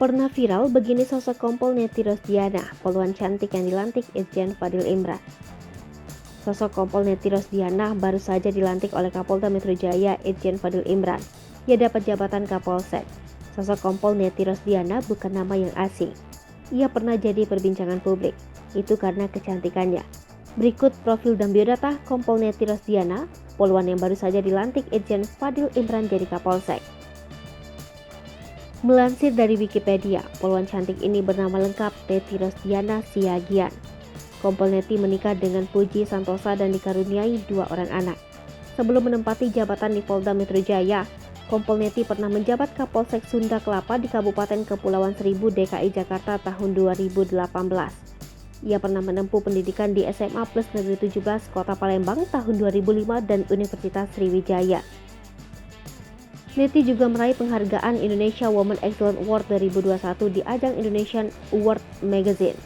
Pernah viral begini sosok kompol Neti Rosdiana, poluan cantik yang dilantik Irjen Fadil Imran. Sosok kompol Neti Rosdiana baru saja dilantik oleh Kapolda Metro Jaya Irjen Fadil Imran. Ia dapat jabatan Kapolsek. Sosok kompol Neti Rosdiana bukan nama yang asing. Ia pernah jadi perbincangan publik, itu karena kecantikannya. Berikut profil dan biodata kompol Neti Rosdiana, poluan yang baru saja dilantik Irjen Fadil Imran jadi Kapolsek. Melansir dari Wikipedia, poluan cantik ini bernama lengkap Neti Rosdiana Siagian. Kompol Neti menikah dengan Puji Santosa dan dikaruniai 2 orang anak. Sebelum menempati jabatan di Polda Metro Jaya, Kompol Neti pernah menjabat Kapolsek Sunda Kelapa di Kabupaten Kepulauan Seribu DKI Jakarta tahun 2018. Ia pernah menempuh pendidikan di SMA Plus Negeri 17 Kota Palembang tahun 2005 dan Universitas Sriwijaya. Neti juga meraih penghargaan Indonesia Women Excellence Award 2021 di ajang Indonesian Award Magazine.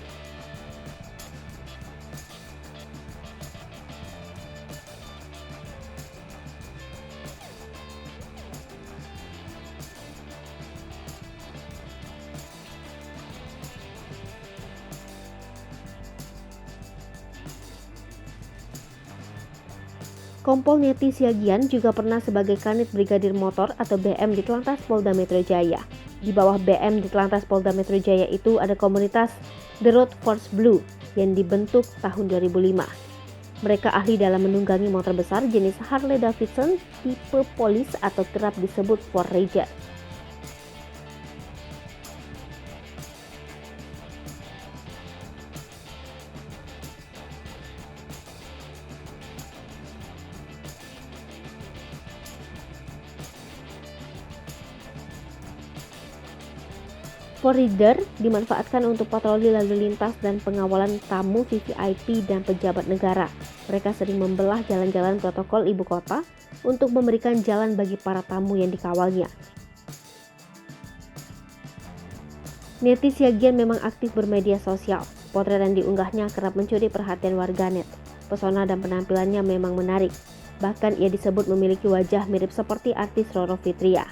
Kompol Neti Siagian juga pernah sebagai Kanit Brigadir Motor atau BM di Telantas Polda Metro Jaya. Di bawah BM di Telantas Polda Metro Jaya itu ada komunitas The Road Force Blue yang dibentuk tahun 2005. Mereka ahli dalam menunggangi motor besar jenis Harley Davidson tipe Police atau kerap disebut Ford Ranger. Ford Ranger dimanfaatkan untuk patroli lalu lintas dan pengawalan tamu VVIP dan pejabat negara. Mereka sering membelah jalan-jalan protokol ibu kota untuk memberikan jalan bagi para tamu yang dikawalnya. Neti Siagian memang aktif bermedia sosial. Potret yang diunggahnya kerap mencuri perhatian warganet. Pesona dan penampilannya memang menarik. Bahkan ia disebut memiliki wajah mirip seperti artis Roro Fitria.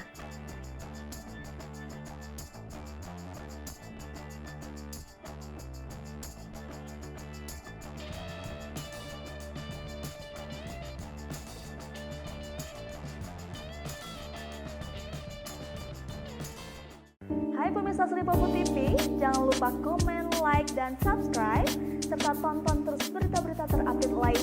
Hai pemirsa Seripopo TV, jangan lupa komen, like, dan subscribe, serta tonton terus berita-berita terupdate lainnya.